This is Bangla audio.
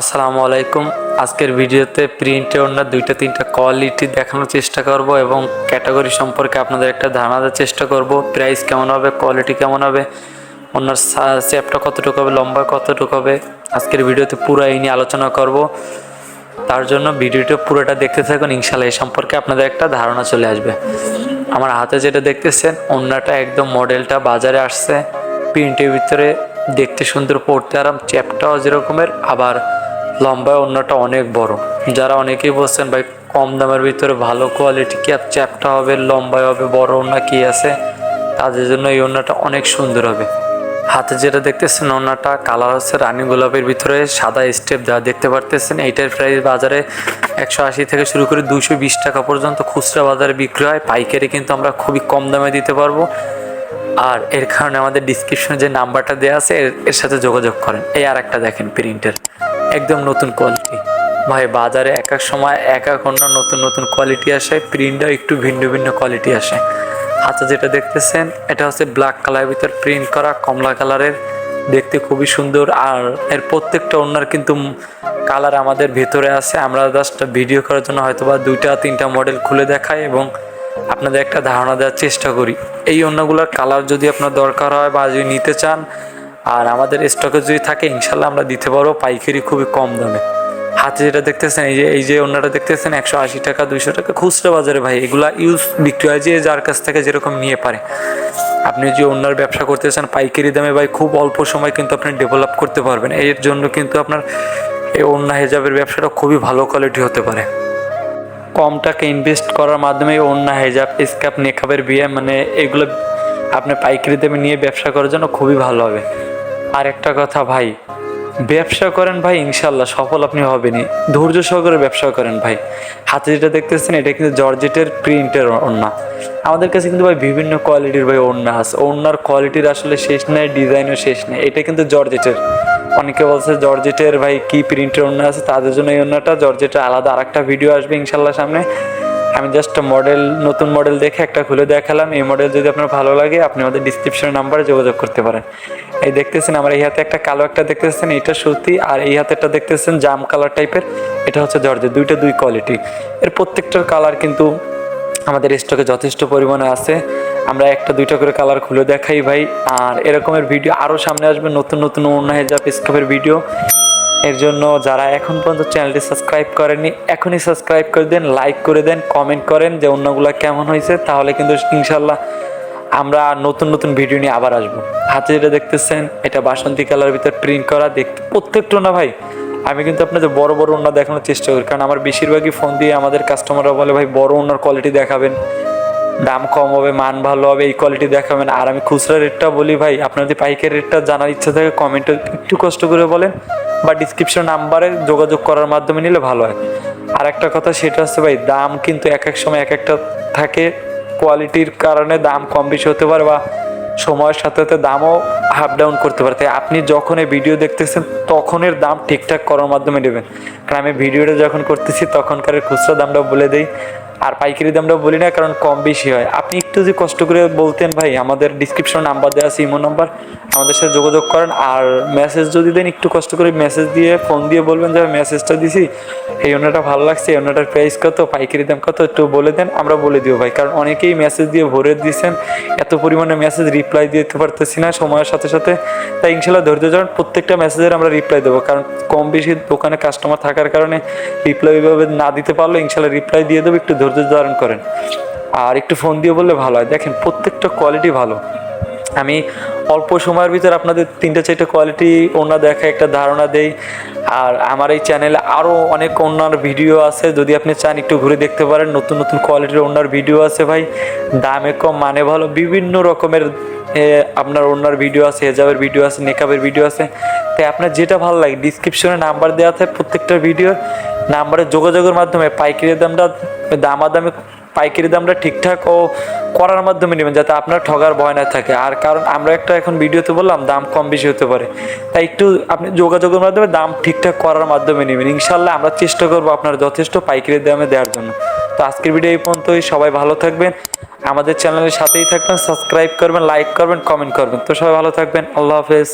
আসসালামু আলাইকুম। আজকের ভিডিওতে প্রিন্টে ওড়নার দুইটা তিনটা কোয়ালিটি দেখানোর চেষ্টা করব এবং ক্যাটাগরি সম্পর্কে আপনাদের একটা ধারণা দেওয়ার চেষ্টা করব। প্রাইস কেমন হবে, কোয়ালিটি কেমন হবে, ওড়নার শেপটা কতটুকু হবে, লম্বা কতটুকু হবে, আজকের ভিডিওতে পুরো এই নিয়ে আলোচনা করব। তার জন্য ভিডিওটা পুরোটা দেখতে থাকুন, ইনশাল্লাহ এই সম্পর্কে আপনাদের একটা ধারণা চলে আসবে। আমার হাতে যেটা দেখতেছেন ওড়নাটা একদম মডেলটা বাজারে আসছে, প্রিন্টের ভিতরে দেখতে সুন্দর, পড়তে আরাম, চ্যাপটাও যেরকমের, আবার লম্বা ওড়নাটা অনেক বড়। যারা অনেকেই বলছেন ভাই কম দামের ভিতরে ভালো কোয়ালিটি কি আর চ্যাপটা হবে, লম্বায় হবে, বড় ওড়না কি আছে, তাদের জন্য এই ওড়নাটা অনেক সুন্দর হবে। হাতে যেটা দেখতেছেন ওড়নাটা কালার হচ্ছে রানী গোলাপের ভিতরে সাদা স্টেপ দেওয়া দেখতে পারতেছেন। এইটার প্রাইস বাজারে 180 থেকে শুরু করে 220 টাকা পর্যন্ত খুচরা বাজারে বিক্রি হয়। পাইকারি কিন্তু আমরা খুবই কম দামে দিতে পারবো। আর এর কারণে আমাদের ডিসক্রিপশনে যে নাম্বারটা দেওয়া আছে এর সাথে যোগাযোগ করেন। এই আর একটা দেখেন প্রিন্টের একদম নতুন কোয়ালিটি। ভাই বাজারে এক এক সময় এক এক অন্য নতুন নতুন কোয়ালিটি আসে, প্রিন্টও একটু ভিন্ন ভিন্ন কোয়ালিটি আসে। হাতে যেটা দেখতেছেন এটা হচ্ছে ব্ল্যাক কালারের ভিতর প্রিন্ট করা, কমলা কালারের, দেখতে খুবই সুন্দর। আর এর প্রত্যেকটা ওড়নার কিন্তু কালার আমাদের ভেতরে আছে। আমরা জাস্ট ভিডিও করার জন্য হয়তোবা 2-3টা মডেল খুলে দেখাই এবং আপনাদের একটা ধারণা দেওয়ার চেষ্টা করি। এই ওড়নাগুলোর কালার যদি আপনার দরকার হয় বা যদি নিতে চান আর আমাদের স্টকে যদি থাকে, ইনশাল্লাহ আমরা দিতে পারবো পাইকারি খুবই কম দামে। হাতে যেটা দেখতেছেন এই যে ওড়নাটা দেখতেছেন 180 টাকা 200 টাকা খুচরা বাজারে। ভাই এগুলা ইউজ বিক্রি হয় যে যার কাছ থেকে যেরকম নিয়ে পারে। আপনি যে ওড়নার ব্যবসা করতে চান পাইকারি দামে, ভাই খুব অল্প সময় কিন্তু আপনি ডেভেলপ করতে পারবেন। এর জন্য কিন্তু আপনার এই ওড়না হেজাবের ব্যবসাটা খুবই ভালো কোয়ালিটি হতে পারে। কম টাকা ইনভেস্ট করার মাধ্যমে ওড়না হেজাব স্কার্ফ নেকাবের বিয়ে মানে এগুলো আপনি পাইকারি দামে নিয়ে ব্যবসা করার জন্য খুবই ভালো হবে। আর একটা কথা ভাই, ব্যবসা করেন ভাই, ইনশাল্লাহ সফল আপনি হবেনই। ধৈর্য সহকারে ব্যবসা করেন ভাই। হাতে যেটা দেখতেছেন এটা কিন্তু জর্জেটের প্রিন্টের ওড়না। আমাদের কাছে কিন্তু ভাই বিভিন্ন কোয়ালিটির ভাই ওড়না আছে। ওড়নার কোয়ালিটির আসলে শেষ নেই, ডিজাইনও শেষ নেই। এটা কিন্তু জর্জেটের। অনেকে বলছে জর্জেটের ভাই কি প্রিন্টের ওড়না আছে, তাদের জন্য এই ওড়নাটা জর্জেটের আলাদা আরেকটা ভিডিও আসবে ইনশাল্লাহ সামনে। আমি জাস্ট নতুন মডেল দেখে একটা খুলে দেখালাম। এই মডেল যদি আপনার ভালো লাগে আপনি আমাদের ডিসক্রিপশনের নাম্বারে যোগাযোগ করতে পারেন। এই দেখতেছেন আমার এই হাতে একটা কালো একটা দেখতেছেন, এটা সুতি, আর এই হাতেরটা দেখতেছেন জাম কালার টাইপের, এটা হচ্ছে জর্জেট। দুই কোয়ালিটি। এর প্রত্যেকটার কালার কিন্তু আমাদের স্টকে যথেষ্ট পরিমাণে আছে। আমরা 1-2টা করে কালার খুলে দেখাই ভাই। আর এরকমের ভিডিও আরও সামনে আসবে, নতুন নতুন ওড়না হেজাব স্কার্ফের ভিডিও। এর জন্য যারা এখন পর্যন্ত চ্যানেলটি সাবস্ক্রাইব করেননি এখনই সাবস্ক্রাইব করে দেন, লাইক করে দেন, কমেন্ট করেন যে ওড়নাগুলো কেমন হয়েছে, তাহলে কিন্তু ইনশাল্লাহ আমরা নতুন নতুন ভিডিও নিয়ে আবার আসবো। হাতে যেটা দেখতেছেন এটা বাসন্তী কালারের ভিতরে প্রিন্ট করা, দেখতে প্রত্যেকটা ওড়না ভাই আমি কিন্তু আপনাদের বড় বড় ওড়না দেখানোর চেষ্টা করি, কারণ আমার বেশিরভাগই ফোন দিয়ে আমাদের কাস্টমাররা বলে ভাই বড় ওড়নার কোয়ালিটি দেখাবেন, দাম কম হবে, মান ভালো হবে, এই কোয়ালিটি দেখাবেন। আর আমি খুচরা রেটটা বলি ভাই, আপনার যদি পাইকারি রেটটা জানার ইচ্ছা থাকে কমেন্টে একটু কষ্ট করে বলেন বা ডিসক্রিপশন নাম্বারে যোগাযোগ করার মাধ্যমে নিলে ভালো হয়। আর একটা কথা সেটা হচ্ছে ভাই দাম কিন্তু এক এক সময় এক একটা থাকে, কোয়ালিটির কারণে দাম কম বেশি হতে পারে বা সময়ের সাথে সাথে দামও আপ ডাউন করতে পারে। তাই আপনি যখন এই ভিডিও দেখতেছেন তখনের দাম ঠিকঠাক করার মাধ্যমে নেবেন, কারণ আমি ভিডিওটা যখন করতেছি তখনকার খুচরা দামটা বলে দিই আর পাইকারি দামটা বলি না, কারণ কম বেশি হয়। আপনি একটু যদি কষ্ট করে বলতেন ভাই, আমাদের ডিসক্রিপশন নাম্বার দেওয়া আছে, ইমো নাম্বার, আমাদের সাথে যোগাযোগ করেন। আর মেসেজ যদি দেন একটু কষ্ট করে মেসেজ দিয়ে ফোন দিয়ে বলবেন যে মেসেজটা দিছি, এই ওড়নাটা ভালো লাগছে, এই ওড়নাটার প্রাইস কত, পাইকারি দাম কত, একটু বলে দেন, আমরা বলে দিও ভাই। কারণ অনেকেই মেসেজ দিয়ে ভরে দিয়েছেন, এত পরিমাণে মেসেজ রিপ্লাই দিতে পারতেছি না সময়ের সাথে সাথে। তাই ইনশাল্লাহ ধৈর্য ধরেন, প্রত্যেকটা মেসেজের আমরা রিপ্লাই দেবো, কারণ কম বেশি দোকানে কাস্টমার থাকার কারণে রিপ্লাই ওইভাবে না দিতে পারলে ইনশাল্লাহ রিপ্লাই দিয়ে দেবো, একটু ধৈর্য ধারণ করেন আর একটু ফোন দিয়ে বললে ভালো হয়। দেখেন প্রত্যেকটা কোয়ালিটি ভালো। আমি অল্প সময়ের ভিতরে আপনাদের 3-4টা কোয়ালিটি ওড়না দেখা একটা ধারণা দেই। আর আমার এই চ্যানেলে আরও অনেক ওড়নার ভিডিও আছে, যদি আপনি চান একটু ঘুরে দেখতে পারেন। নতুন নতুন কোয়ালিটির ওড়নার ভিডিও আছে ভাই, দামে কম মানে ভালো, বিভিন্ন রকমের আপনার ওড়নার ভিডিও আছে, হেজাবের ভিডিও আছে, নেকাবের ভিডিও আছে। তাই আপনার যেটা ভালো লাগে ডিসক্রিপশনে নাম্বার দেওয়া থাকে, প্রত্যেকটা ভিডিওর নাম্বারে যোগাযোগের মাধ্যমে পাইকারি দামটা দামাদামি পাইকারি দামটা ঠিকঠাক ও করার মাধ্যমে নেবেন, যাতে আপনার ঠগার ভয় না থাকে। আর কারণ আমরা একটা এখন ভিডিওতে বললাম দাম কম বেশি হতে পারে, তাই একটু আপনি যোগাযোগের মাধ্যমে দাম ঠিকঠাক করার মাধ্যমে নেবেন। ইনশাল্লাহ আমরা চেষ্টা করবো আপনার যথেষ্ট পাইকারি দামে দেওয়ার জন্য। তো আজকের ভিডিও এই পর্যন্তই, সবাই ভালো থাকবেন, আমাদের চ্যানেলের সাথেই থাকবেন, সাবস্ক্রাইব করবেন, লাইক করবেন, কমেন্ট করবেন। তো সবাই ভালো থাকবেন, আল্লাহ হাফেজ।